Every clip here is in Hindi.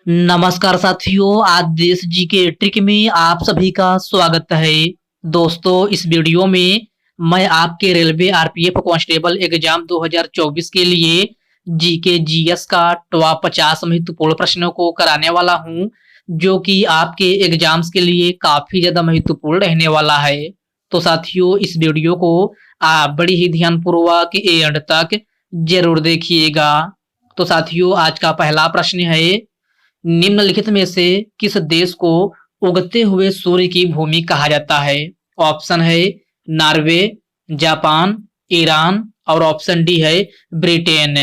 नमस्कार साथियों, आज देश जी के ट्रिक में आप सभी का स्वागत है। दोस्तों, इस वीडियो में मैं आपके रेलवे आरपीएफ कांस्टेबल एग्जाम 2024 के लिए जीके जीएस का टॉप 50 महत्वपूर्ण प्रश्नों को कराने वाला हूं, जो कि आपके एग्जाम्स के लिए काफी ज्यादा महत्वपूर्ण रहने वाला है। तो साथियों, इस वीडियो को आप बड़ी ही ध्यानपूर्वक एंड तक जरूर देखिएगा। तो साथियों, आज का पहला प्रश्न है, निम्नलिखित में से किस देश को उगते हुए सूर्य की भूमि कहा जाता है? ऑप्शन है नॉर्वे, जापान, ईरान और ऑप्शन डी है ब्रिटेन।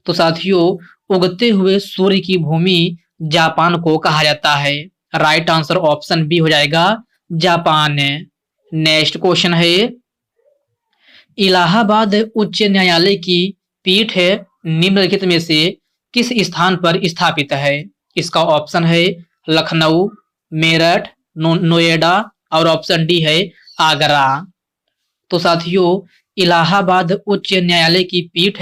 तो साथियों, उगते हुए सूर्य की भूमि जापान को कहा जाता है। राइट आंसर ऑप्शन बी हो जाएगा जापान। नेक्स्ट क्वेश्चन है, इलाहाबाद उच्च न्यायालय की पीठ निम्नलिखित में से किस स्थान पर स्थापित है? इसका ऑप्शन है लखनऊ, मेरठ, नोएडा और ऑप्शन डी है आगरा। तो साथियों, इलाहाबाद उच्च न्यायालय की पीठ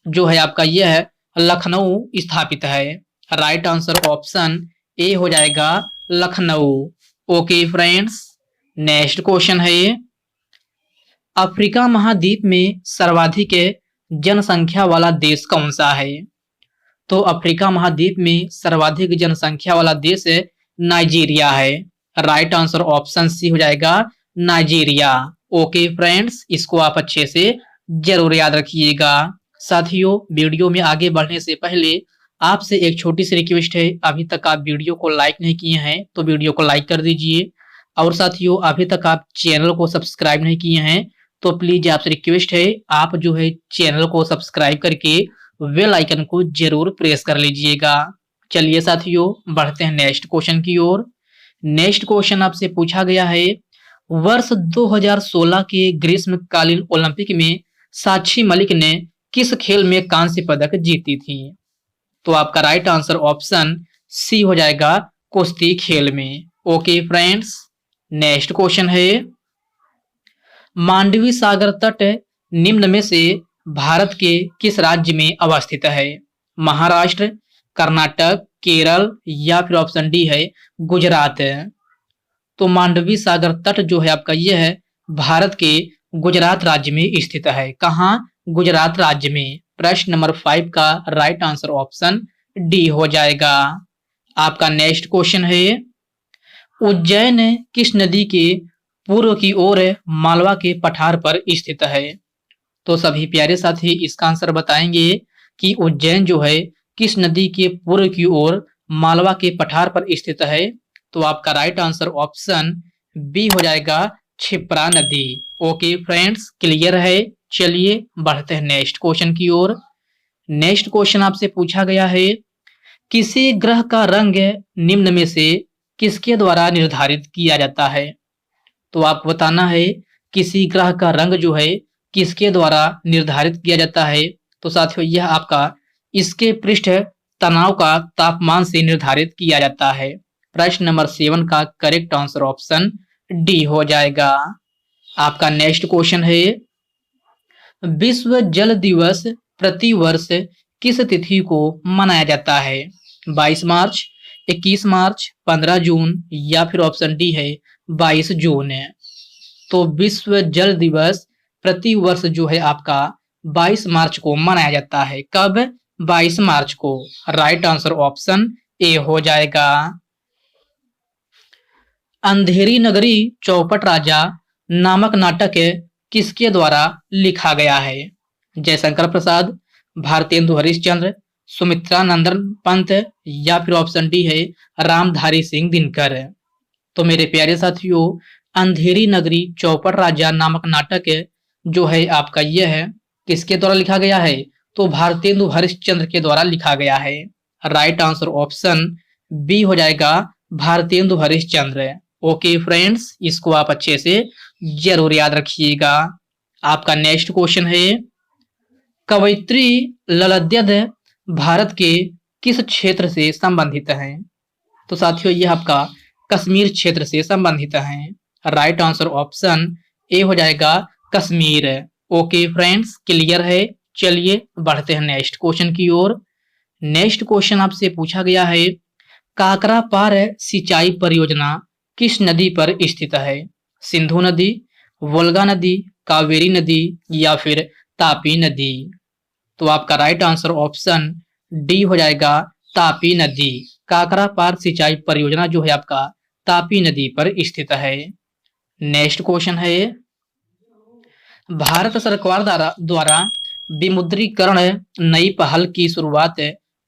जो है आपका यह है लखनऊ स्थापित है। राइट आंसर ऑप्शन ए हो जाएगा Lucknow. Okay friends, next question है, अफ्रीका महाद्वीप में सर्वाधिक जनसंख्या वाला देश कौन सा है? तो अफ्रीका महाद्वीप में सर्वाधिक जनसंख्या वाला देश नाइजीरिया है। राइट आंसर ऑप्शन सी हो जाएगा नाइजीरिया। ओके फ्रेंड्स, इसको आप अच्छे से जरूर याद रखिएगा। साथियों, वीडियो में आगे बढ़ने से पहले आपसे एक छोटी सी रिक्वेस्ट है, अभी तक आप वीडियो को लाइक नहीं किए हैं तो वीडियो को लाइक कर दीजिए। और साथियों, अभी तक आप चैनल को सब्सक्राइब नहीं किए हैं तो प्लीज आपसे रिक्वेस्ट है, आप जो है चैनल को सब्सक्राइब करके बेल आइकन को जरूर प्रेस कर लीजिएगा। चलिए साथियों, बढ़ते हैं नेक्स्ट क्वेश्चन की ओर। नेक्स्ट क्वेश्चन आपसे पूछा गया है, वर्ष 2016 के ग्रीष्मकालीन ओलंपिक में साक्षी मलिक ने किस खेल में कांस्य पदक जीती थी? तो आपका राइट आंसर ऑप्शन सी हो जाएगा कुश्ती खेल में। ओके फ्रेंड्स, नेक्स्ट क्वेश्चन है, मांडवी सागर तट निम्न में से भारत के किस राज्य में अवस्थित है? महाराष्ट्र, कर्नाटक, केरल या फिर ऑप्शन डी है गुजरात। तो मांडवी सागर तट जो है आपका यह है भारत के गुजरात राज्य में स्थित है। कहाँ? गुजरात राज्य में। प्रश्न नंबर 5 का राइट आंसर ऑप्शन डी हो जाएगा। आपका नेक्स्ट क्वेश्चन है, उज्जैन किस नदी के पूर्व की ओर मालवा के पठार पर स्थित है? तो सभी प्यारे साथी इसका आंसर बताएंगे कि उज्जैन जो है किस नदी के पूर्व की ओर मालवा के पठार पर स्थित है? तो आपका राइट आंसर ऑप्शन बी हो जाएगा क्षिप्रा नदी। ओके फ्रेंड्स, क्लियर है। चलिए बढ़ते हैं नेक्स्ट क्वेश्चन की ओर। नेक्स्ट क्वेश्चन आपसे पूछा गया है, किसी ग्रह का रंग निम्न में से किसके द्वारा निर्धारित किया जाता है? तो आपको बताना है किसी ग्रह का रंग जो है किसके द्वारा निर्धारित किया जाता है। तो साथियों, यह आपका इसके पृष्ठ तनाव का तापमान से निर्धारित किया जाता है। प्रश्न नंबर 7 का करेक्ट आंसर ऑप्शन डी हो जाएगा। आपका नेक्स्ट क्वेश्चन है, विश्व जल दिवस प्रति वर्ष किस तिथि को मनाया जाता है? 22 मार्च, 21 मार्च, 15 जून या फिर ऑप्शन डी है 22 जून। तो विश्व जल दिवस प्रति वर्ष जो है आपका 22 मार्च को मनाया जाता है। कब? 22 मार्च को। राइट आंसर ऑप्शन ए हो जाएगा। अंधेरी नगरी चौपट राजा नामक नाटक किसके द्वारा लिखा गया है? जयशंकर प्रसाद, भारतेंदु हरिश्चंद्र, सुमित्रा नंदन पंत या फिर ऑप्शन डी है रामधारी सिंह दिनकर। तो मेरे प्यारे साथियों, अंधेरी नगरी चौपट राजा नामक नाटक जो है आपका यह है किसके द्वारा लिखा गया है? तो भारतेंदु हरिश्चंद्र के द्वारा लिखा गया है। राइट आंसर ऑप्शन बी हो जाएगा भारतेंदु हरिश्चंद्र। ओके फ्रेंड्स, इसको आप अच्छे से जरूर याद रखिएगा। आपका नेक्स्ट क्वेश्चन है, कवयित्री ललद्यद भारत के किस क्षेत्र से संबंधित है? तो साथियों, यह आपका कश्मीर क्षेत्र से संबंधित है। राइट आंसर ऑप्शन ए हो जाएगा कश्मीर। ओके फ्रेंड्स, क्लियर है। चलिए बढ़ते हैं नेक्स्ट क्वेश्चन की ओर। नेक्स्ट क्वेश्चन आपसे पूछा गया है, काकरापार सिंचाई परियोजना किस नदी पर स्थित है? सिंधु नदी, वोल्गा नदी, कावेरी नदी या फिर तापी नदी? तो आपका राइट आंसर ऑप्शन डी हो जाएगा, तापी नदी। काकरापार सिंचाई परियोजना जो है आपका तापी नदी पर स्थित है। नेक्स्ट क्वेश्चन है, भारत सरकार द्वारा विमुद्रीकरण नई पहल की शुरुआत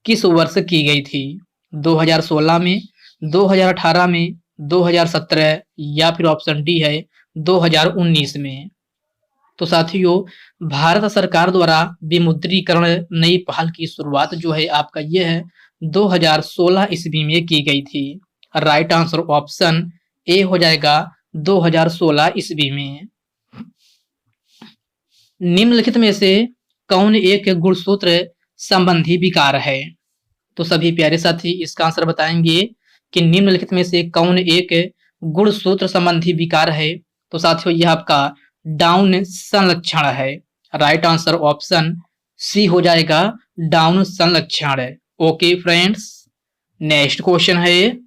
किस वर्ष की गई थी? 2016 में, 2018 में, 2017 या फिर ऑप्शन डी है 2019 में? तो साथियों, भारत सरकार द्वारा विमुद्रीकरण नई पहल की शुरुआत जो है आपका ये है 2016 ईस्वी में की गई थी। राइट आंसर ऑप्शन ए हो जाएगा 2016 ईस्वी में। निम्नलिखित में से कौन एक गुणसूत्र संबंधी विकार है? तो सभी प्यारे साथी इसका आंसर बताएंगे कि निम्नलिखित में से कौन एक गुणसूत्र संबंधी विकार है? तो साथियों यह आपका डाउन संलक्षण है। राइट आंसर ऑप्शन सी हो जाएगा, डाउन संलक्षण। ओके फ्रेंड्स, नेक्स्ट क्वेश्चन है,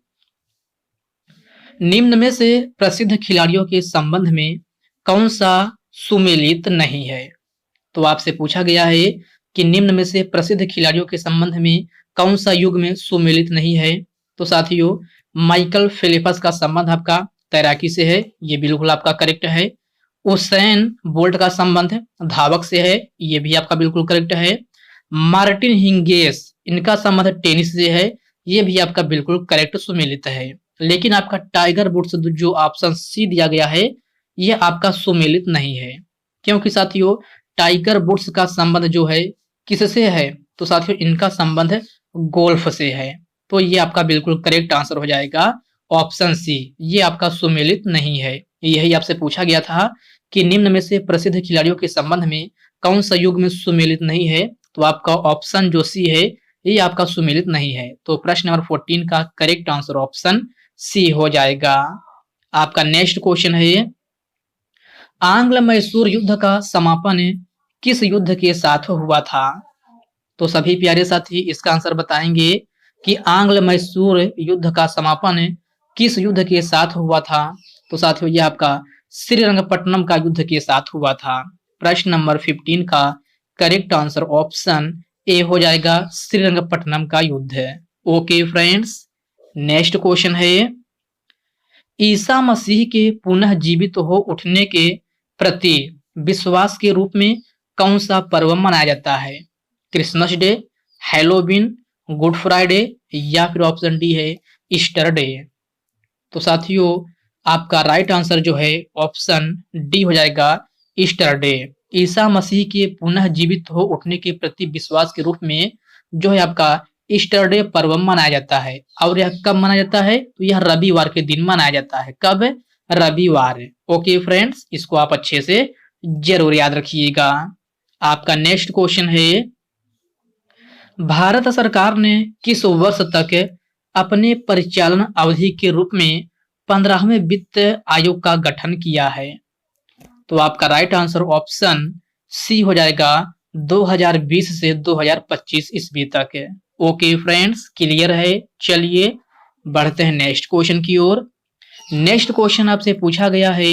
निम्न में से प्रसिद्ध खिलाड़ियों के संबंध में कौन सा सुमेलित नहीं है? तो आपसे पूछा गया है कि निम्न में से प्रसिद्ध खिलाड़ियों के संबंध में कौन सा युग में सुमेलित नहीं है? तो साथियों, माइकल फेलिप्स का संबंध आपका तैराकी से है, ये बिल्कुल आपका करेक्ट है। उसेन बोल्ट का संबंध धावक से है, ये भी आपका बिल्कुल करेक्ट है। मार्टिन हिंगेस इनका संबंध टेनिस से है, ये भी आपका बिल्कुल करेक्ट सुमेलित है। लेकिन आपका टाइगर वुड्स जो ऑप्शन सी दिया गया है ये आपका सुमेलित नहीं है, क्योंकि साथियों टाइगर वुड्स का संबंध जो है किससे है? तो साथियों इनका संबंध गोल्फ से है। तो ये आपका बिल्कुल करेक्ट आंसर हो जाएगा ऑप्शन सी, ये आपका सुमेलित नहीं है। यही आपसे पूछा गया था कि निम्न में से प्रसिद्ध खिलाड़ियों के संबंध में कौन सा युग में सुमेलित नहीं है? तो आपका ऑप्शन जो सी है ये आपका सुमेलित नहीं है। तो प्रश्न नंबर 14 का करेक्ट आंसर ऑप्शन सी हो जाएगा। आपका नेक्स्ट क्वेश्चन है, आंग्ल मैसूर युद्ध का समापन किस युद्ध के साथ हुआ था? तो सभी प्यारे साथी इसका आंसर बताएंगे कि आंग्ल मैसूर युद्ध का समापन किस युद्ध के साथ हुआ था? तो साथियों ये आपका श्रीरंगपट्टनम का युद्ध के साथ हुआ था। प्रश्न नंबर 15 का करेक्ट आंसर ऑप्शन ए हो जाएगा, श्रीरंगपट्टनम का युद्ध। ओके फ्रेंड्स, नेक्स्ट क्वेश्चन है, ईसा मसीह के पुनः जीवित हो उठने के प्रति विश्वास के रूप में कौन सा पर्व मनाया जाता है? Christmas day, Halloween, good Friday या फिर ऑप्शन डी है ईस्टर डे? तो साथियों आपका राइट आंसर जो है ऑप्शन डी हो जाएगा, ईस्टर डे। ईसा मसीह के पुनः जीवित हो उठने के प्रति विश्वास के रूप में जो है आपका ईस्टर डे पर्व मनाया जाता है। और यह कब मनाया जाता है? तो यह रविवार के दिन मनाया जाता है। कब? रविवार। ओके फ्रेंड्स, इसको आप अच्छे से जरूर याद रखिएगा। आपका नेक्स्ट क्वेश्चन है, भारत सरकार ने किस वर्ष तक अपने परिचालन अवधि के रूप में 15वें वित्त आयोग का गठन किया है? तो आपका राइट आंसर ऑप्शन सी हो जाएगा, 2020 से 2025 ईस्वी तक। ओके फ्रेंड्स, क्लियर है? चलिए बढ़ते हैं नेक्स्ट क्वेश्चन की ओर। नेक्स्ट क्वेश्चन आपसे पूछा गया है,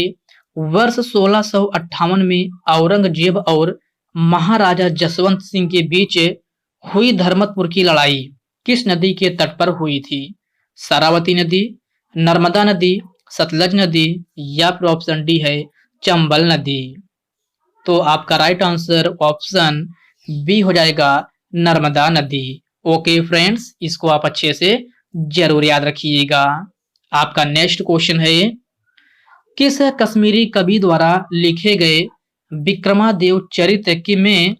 वर्ष 1658 में औरंगजेब और महाराजा जसवंत सिंह के बीच हुई धर्मतपुर की लड़ाई किस नदी के तट पर हुई थी? शरावती नदी, नर्मदा नदी, सतलज नदी या फिर ऑप्शन डी है चंबल नदी? तो आपका राइट आंसर ऑप्शन बी हो जाएगा, नर्मदा नदी। ओके फ्रेंड्स, इसको आप अच्छे से जरूर याद रखिएगा। आपका नेक्स्ट क्वेश्चन है, किस कश्मीरी कवि द्वारा लिखे गए विक्रमादेव चरित्र में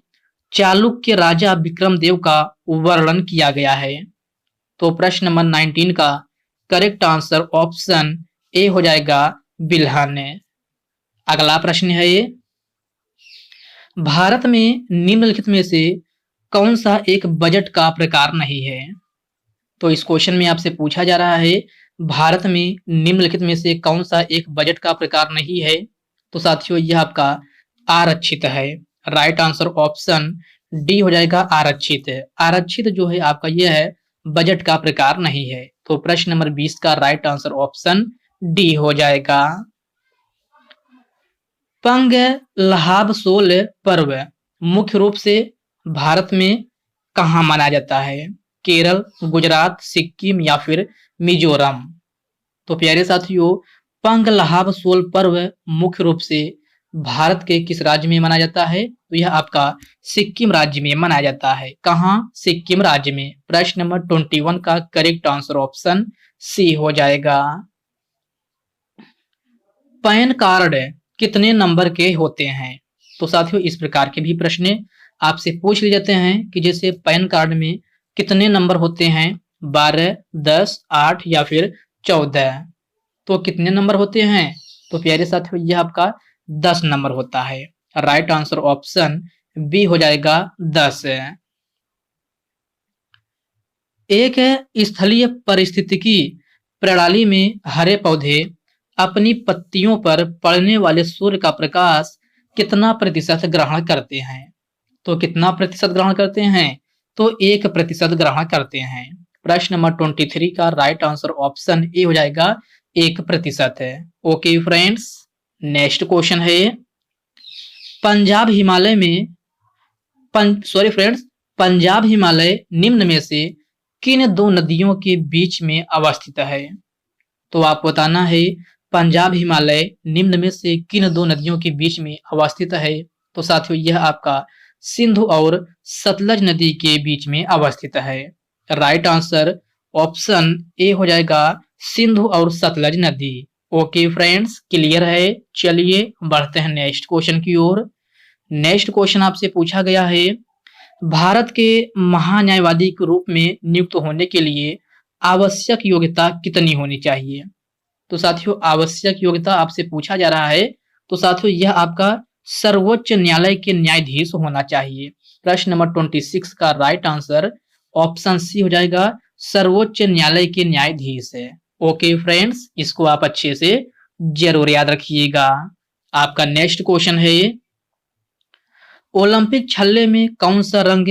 चालुक्य राजा विक्रमदेव का वर्णन किया गया है? तो प्रश्न नंबर 19 का करेक्ट आंसर ऑप्शन ए हो जाएगा, बिल्हन। अगला प्रश्न है, भारत में निम्नलिखित में से कौन सा एक बजट का प्रकार नहीं है? तो इस क्वेश्चन में आपसे पूछा जा रहा है, भारत में निम्नलिखित में से कौन सा एक बजट का प्रकार नहीं है? तो साथियों यह आपका आरक्षित है। राइट आंसर ऑप्शन डी हो जाएगा आरक्षित। आरक्षित जो है आपका यह है बजट का प्रकार नहीं है। तो प्रश्न नंबर 20 का राइट आंसर ऑप्शन डी हो जाएगा। पंग लहाबसोल पर्व मुख्य रूप से भारत में कहाँ मनाया जाता है? केरल, गुजरात, सिक्किम या फिर मिजोरम। तो प्यारे साथियों, पंग लहाबसोल पर्व मुख्य रूप से भारत के किस राज्य में मनाया जाता है? तो यह आपका सिक्किम राज्य में मनाया जाता है। कहाँ? सिक्किम राज्य में। प्रश्न नंबर 21 का करेक्ट आंसर ऑप्शन सी हो जाएगा। पैन कार्ड कितने नंबर के होते हैं? तो साथियों, इस प्रकार के भी प्रश्न आपसे पूछ लिए जाते हैं कि जैसे पैन कार्ड में कितने नंबर होते हैं? 12, 10, 8 या फिर 14। तो कितने नंबर होते हैं? तो प्यारे साथियों, यह आपका 10 नंबर होता है। राइट आंसर ऑप्शन बी हो जाएगा 10। एक स्थलीय पारिस्थितिकी प्रणाली में हरे पौधे अपनी पत्तियों पर पड़ने वाले सूर्य का प्रकाश कितना प्रतिशत ग्रहण करते हैं? तो कितना प्रतिशत ग्रहण करते हैं? तो 1% ग्रहण करते हैं। प्रश्न नंबर 23 का राइट आंसर ऑप्शन ए हो जाएगा 1% है। ओके फ्रेंड्स, नेक्स्ट क्वेश्चन है पंजाब हिमालय में पंजाब हिमालय निम्न में से किन दो नदियों के बीच में अवस्थित है? तो आपको बताना है पंजाब हिमालय निम्न में से किन दो नदियों के बीच में अवस्थित है? तो साथियों, यह आपका सिंधु और सतलज नदी के बीच में अवस्थित है। राइट आंसर ऑप्शन ए हो जाएगा सिंधु और सतलज नदी। ओके फ्रेंड्स, क्लियर है। चलिए बढ़ते हैं नेक्स्ट क्वेश्चन की ओर। नेक्स्ट क्वेश्चन आपसे पूछा गया है भारत के महान्यायवादी के रूप में नियुक्त होने के लिए आवश्यक योग्यता कितनी होनी चाहिए? तो साथियों, आवश्यक योग्यता आपसे पूछा जा रहा है। तो साथियों, यह आपका सर्वोच्च न्यायालय के न्यायाधीश होना चाहिए। प्रश्न नंबर 26 का राइट आंसर ऑप्शन सी हो जाएगा सर्वोच्च न्यायालय के न्यायाधीश है। ओके फ्रेंड्स, इसको आप अच्छे से जरूर याद रखिएगा। आपका नेक्स्ट क्वेश्चन है ओलंपिक छल्ले में कौन सा रंग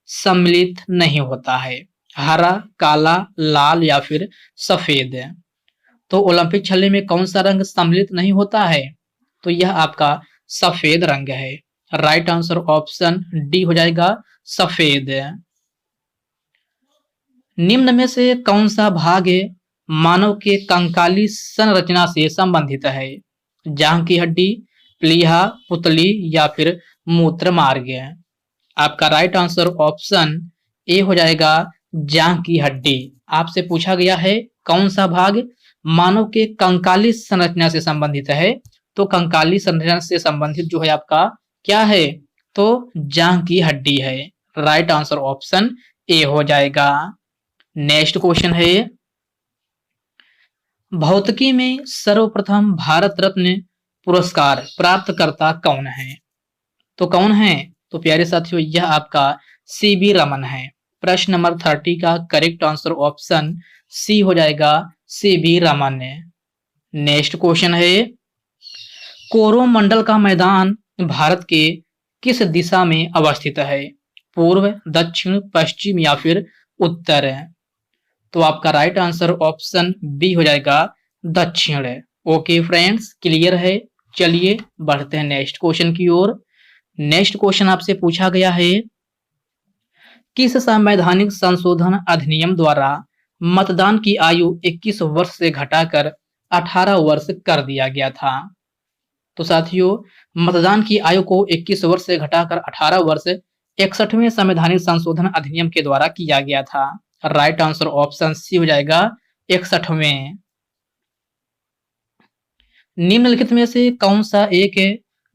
सम्मिलित नहीं होता है? हरा, काला, लाल या फिर सफेद। तो ओलंपिक छल्ले में कौन सा रंग सम्मिलित नहीं होता है? तो यह आपका सफेद रंग है। राइट आंसर ऑप्शन डी हो जाएगा सफेद। निम्न में से कौन सा भाग मानव के कंकाली संरचना से संबंधित है? जांघ की हड्डी, प्लीहा, पुतली या फिर मूत्र मार्ग। आपका राइट आंसर ऑप्शन ए हो जाएगा जांघ की हड्डी। आपसे पूछा गया है कौन सा भाग मानव के कंकाली संरचना से संबंधित है? तो कंकाली संरचना से संबंधित जो है आपका क्या है? तो जांघ की हड्डी है। राइट आंसर ऑप्शन ए हो जाएगा। नेक्स्ट क्वेश्चन है भौतिकी में सर्वप्रथम भारत रत्न पुरस्कार प्राप्तकर्ता कौन है? तो कौन है? तो प्यारे साथियों, यह आपका सीवी रमन है। प्रश्न नंबर 30 का करेक्ट आंसर ऑप्शन सी हो जाएगा सीवी रमन। नेक्स्ट क्वेश्चन है कोरोमंडल का मैदान भारत के किस दिशा में अवस्थित है? पूर्व, दक्षिण, पश्चिम या फिर उत्तर। तो आपका राइट आंसर ऑप्शन बी हो जाएगा दक्षिण। ओके फ्रेंड्स, क्लियर है। चलिए बढ़ते हैं नेक्स्ट क्वेश्चन की ओर। नेक्स्ट क्वेश्चन आपसे पूछा गया है किस संवैधानिक संशोधन अधिनियम द्वारा मतदान की आयु 21 वर्ष से घटाकर 18 वर्ष कर दिया गया था? तो साथियों, मतदान की आयु को 21 वर्ष से घटाकर 18 वर्ष 61वें संवैधानिक संशोधन अधिनियम के द्वारा किया गया था। राइट आंसर ऑप्शन सी हो जाएगा 61वें। निम्नलिखित में से कौन सा एक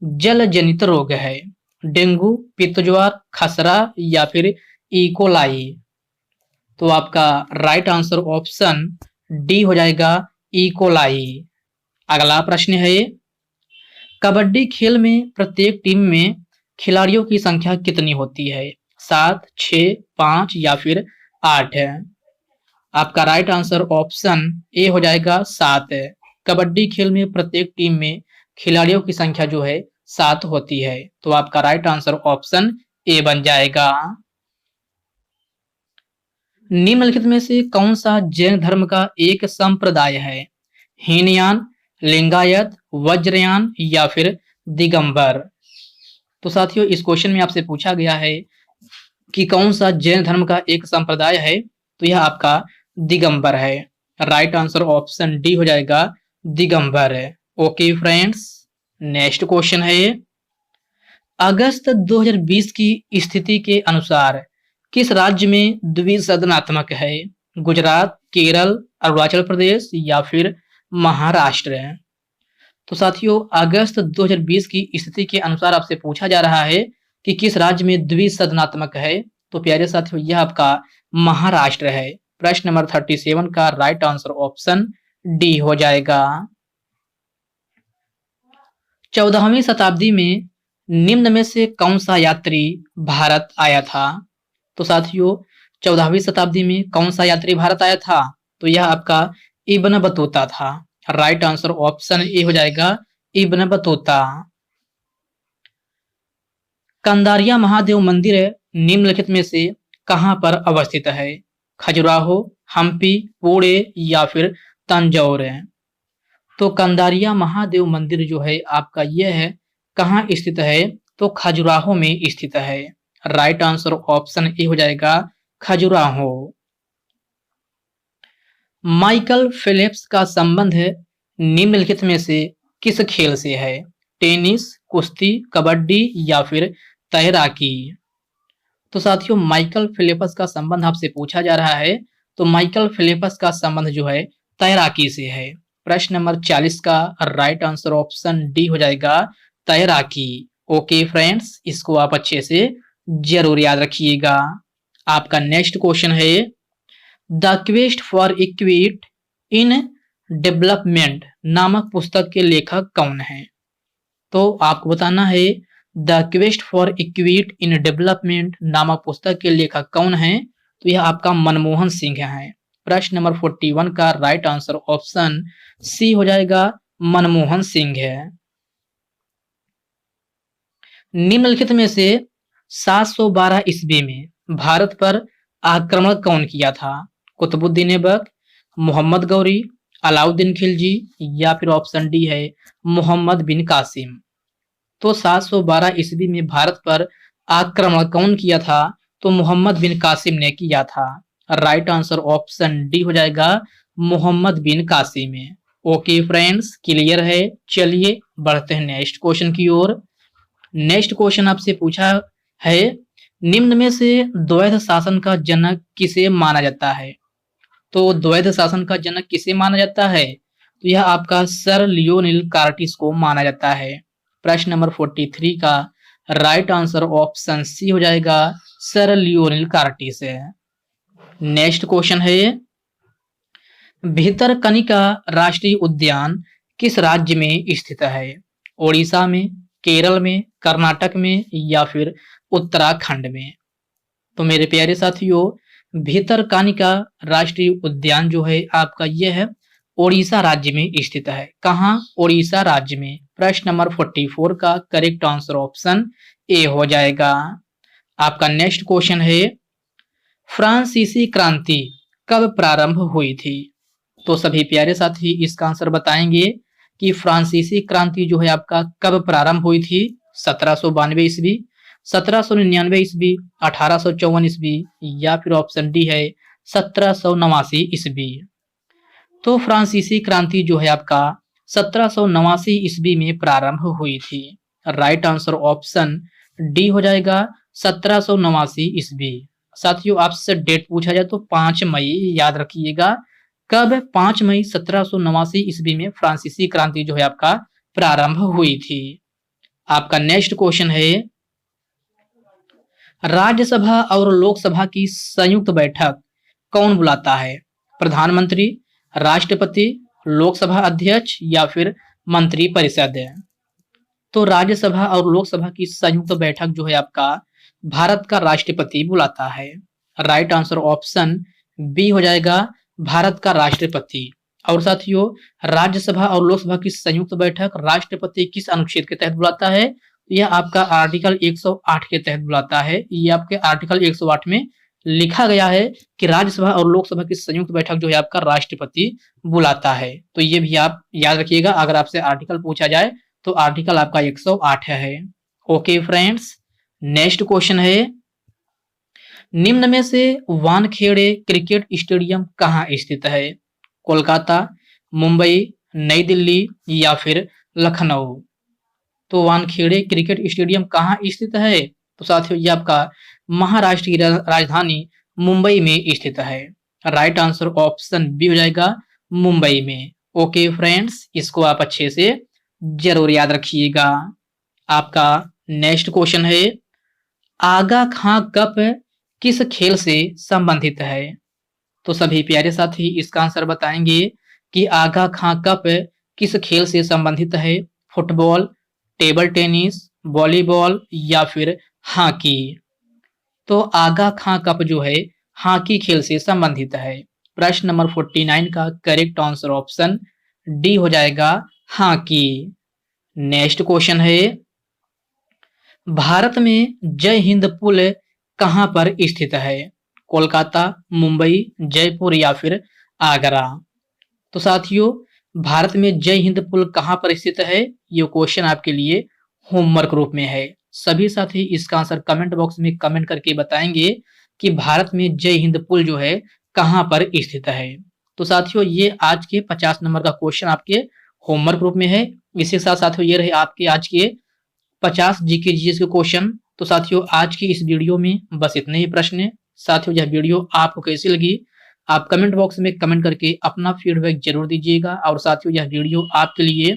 जल जनित रोग है? डेंगू, पित्तज्वार, खसरा या फिर इकोलाई। तो आपका राइट आंसर ऑप्शन डी हो जाएगा इकोलाई। अगला प्रश्न है कबड्डी खेल में प्रत्येक टीम में खिलाड़ियों की संख्या कितनी होती है? 7, 6, 5 या फिर 8। आपका राइट आंसर ऑप्शन ए हो जाएगा 7। कबड्डी खेल में प्रत्येक टीम में खिलाड़ियों की संख्या जो है 7 होती है। तो आपका राइट आंसर ऑप्शन ए बन जाएगा। निम्नलिखित में से कौन सा जैन धर्म का एक संप्रदाय है? हीनयान, लिंगायत, वज्रयान या फिर दिगंबर। तो साथियों इस क्वेश्चन में आपसे पूछा गया है कि कौन सा जैन धर्म का एक संप्रदाय है, तो यह आपका दिगंबर है। राइट आंसर ऑप्शन डी हो जाएगा, दिगंबर है। ओके फ्रेंड्स, नेक्स्ट क्वेश्चन है अगस्त 2020 की स्थिति के अनुसार किस राज्य में द्विसदनात्मक है? गुजरात, केरल, अरुणाचल प्रदेश या फिर महाराष्ट्र। तो साथियों अगस्त 2020 की स्थिति के अनुसार आपसे पूछा जा रहा है कि किस राज्य में द्विसदनात्मक है, तो प्यारे साथियों यह आपका महाराष्ट्र है। प्रश्न नंबर 37 का राइट आंसर ऑप्शन डी हो जाएगा। 14वीं शताब्दी में निम्न में से कौन सा यात्री भारत आया था? तो साथियों 14वीं शताब्दी में कौन सा यात्री भारत आया था, तो यह आपका इब्न बतूता था। राइट आंसर ऑप्शन ए हो जाएगा, इब्न बतूता। कंदारिया महादेव मंदिर निम्नलिखित में से कहां पर अवस्थित है? खजुराहो, हम्पी, पुणे या फिर तंजौर। तो कंदारिया महादेव मंदिर जो है आपका यह है कहां स्थित है, तो खजुराहो में स्थित है। राइट आंसर ऑप्शन ए हो जाएगा, खजुराहो। माइकल फेलिप्स का संबंध निम्नलिखित में से किस खेल से है? टेनिस, कुश्ती, कबड्डी या फिर तैराकी। तो साथियों माइकल फेलिप्स का संबंध आपसे पूछा जा रहा है, तो माइकल फेलिप्स का संबंध जो है तैराकी से है। प्रश्न नंबर 40 का राइट आंसर ऑप्शन डी हो जाएगा, तैराकी। ओके फ्रेंड्स, इसको आप अच्छे से जरूर याद रखिएगा। आपका नेक्स्ट क्वेश्चन है the quest for equity in development नामक पुस्तक के लेखक कौन है? तो आपको बताना है the quest for equity in development नामक पुस्तक के लेखक कौन है, तो यह आपका मनमोहन सिंह है। प्रश्न नंबर 41 का राइट आंसर ऑप्शन सी हो जाएगा, मनमोहन सिंह है। निम्नलिखित में से 712 ईस्वी में भारत पर आक्रमण कौन किया था? कुतुबुद्दीन ऐबक, मोहम्मद गौरी, अलाउद्दीन खिलजी या फिर ऑप्शन डी है मोहम्मद बिन कासिम। तो 712 ईस्वी में भारत पर आक्रमण कौन किया था, तो मोहम्मद बिन कासिम ने किया था। राइट आंसर ऑप्शन डी हो जाएगा, मोहम्मद बिन कासिम। ओके फ्रेंड्स, क्लियर है। चलिए बढ़ते हैं नेक्स्ट क्वेश्चन की ओर। नेक्स्ट क्वेश्चन आपसे पूछा है निम्न में से द्वैध शासन का जनक किसे माना जाता है? तो द्वैध शासन का जनक किसे माना जाता है, तो यह आपका सर लियोनिल कार्टिस को माना जाता है। प्रश्न नंबर 43 का राइट आंसर ऑप्शन सी हो जाएगा, सर लियोनिल कार्टिस है। नेक्स्ट क्वेश्चन है भितरकनिका राष्ट्रीय उद्यान किस राज्य में स्थित है? ओडिशा में, केरल में, कर्नाटक में या फिर उत्तराखंड में। तो मेरे प्यारे साथियों भितरकनिका राष्ट्रीय उद्यान जो है आपका यह है ओडिशा राज्य में स्थित है। कहां? ओडिशा राज्य में। प्रश्न नंबर 44 का करेक्ट आंसर ऑप्शन ए हो जाएगा। आपका नेक्स्ट क्वेश्चन है फ्रांसीसी क्रांति कब प्रारंभ हुई थी? तो सभी प्यारे साथी इसका आंसर बताएंगे कि फ्रांसीसी क्रांति जो है आपका कब प्रारंभ हुई थी? 1792 ईस्वी, 1799 ईस्वी, 1854 ईस्वी या फिर ऑप्शन डी है 1789 ईस्वी। तो फ्रांसीसी क्रांति जो है आपका 1789 ईस्वी में प्रारंभ हुई थी। राइट आंसर ऑप्शन डी हो जाएगा 1789 ईस्वी। साथियों आपसे डेट पूछा जाए तो 5 मई याद रखिएगा। कब? 5 मई 1789 ईस्वी में फ्रांसीसी क्रांति जो है आपका प्रारंभ हुई थी। आपका नेक्स्ट क्वेश्चन है राज्यसभा और लोकसभा की संयुक्त बैठक कौन बुलाता है? प्रधानमंत्री, राष्ट्रपति, लोकसभा अध्यक्ष या फिर मंत्री परिषद। तो राज्यसभा और लोकसभा की संयुक्त बैठक जो है आपका भारत का राष्ट्रपति बुलाता है। राइट आंसर ऑप्शन बी हो जाएगा, भारत का राष्ट्रपति। और साथियों राज्यसभा और लोकसभा की संयुक्त बैठक राष्ट्रपति किस अनुच्छेद के तहत बुलाता है? यह आपका आर्टिकल 108 के तहत बुलाता है। ये आपके आर्टिकल 108 में लिखा गया है कि राज्यसभा और लोकसभा की संयुक्त बैठक जो है आपका राष्ट्रपति बुलाता है। तो ये भी आप याद रखिएगा, अगर आपसे आर्टिकल पूछा जाए तो आर्टिकल आपका 108 है। ओके फ्रेंड्स, नेक्स्ट क्वेश्चन है, निम्न में से वानखेड़े क्रिकेट स्टेडियम कहाँ स्थित है? कोलकाता, मुंबई, नई दिल्ली या फिर लखनऊ? तो वानखेड़े क्रिकेट स्टेडियम कहाँ स्थित है? तो साथियों ये आपका महाराष्ट्र की राजधानी मुंबई में स्थित है। राइट आंसर ऑप्शन बी हो जाएगा, मुंबई में। ओके फ्रेंड्स, इसको आप अच्छे से जरूर याद रखिएगा। आपका नेक्स्ट क्वेश्चन है, आगा खां कप किस खेल से संबंधित है? तो सभी प्यारे साथी इसका आंसर बताएंगे कि आगा खां कप किस खेल से संबंधित है? फुटबॉल, टेबल टेनिस, वॉलीबॉल या फिर हॉकी? तो आगा खां कप जो है हॉकी खेल से संबंधित है। प्रश्न नंबर 49 का करेक्ट आंसर ऑप्शन डी हो जाएगा, हॉकी। नेक्स्ट क्वेश्चन है, भारत में जय हिंद पुल कहां पर स्थित है? कोलकाता, मुंबई, जयपुर या फिर आगरा? तो साथियों भारत में जय हिंद पुल कहां पर स्थित है? ये क्वेश्चन आपके लिए होमवर्क रूप में है। सभी साथी इसका आंसर कमेंट बॉक्स में कमेंट करके बताएंगे कि भारत में जय हिंद पुल जो है कहां पर स्थित है। तो साथियों ये आज के 50 नंबर का क्वेश्चन आपके होमवर्क रूप में है। इसी के साथ साथियों ये रहे आपके आज के 50 जीके जीएस के क्वेश्चन। तो साथियों आज की इस वीडियो में बस इतने ही प्रश्न है। साथियों यह वीडियो आपको कैसी लगी आप कमेंट बॉक्स में कमेंट करके अपना फीडबैक जरूर दीजिएगा। और साथियों यह वीडियो आपके लिए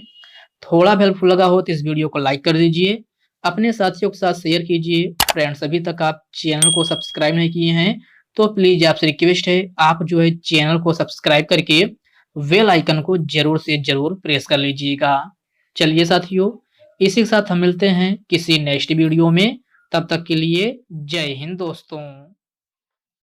थोड़ा भी हेल्पफुल लगा हो तो इस वीडियो को लाइक कर दीजिए, अपने साथियों के साथ शेयर कीजिए। फ्रेंड्स अभी तक आप चैनल को सब्सक्राइब नहीं किए हैं तो प्लीज आपसे रिक्वेस्ट है आप जो है चैनल को सब्सक्राइब करके बेल आइकन को जरूर से जरूर प्रेस कर लीजिएगा। चलिए साथियों इसी के साथ हम मिलते हैं किसी नेक्स्ट वीडियो में, तब तक के लिए जय हिंद दोस्तों।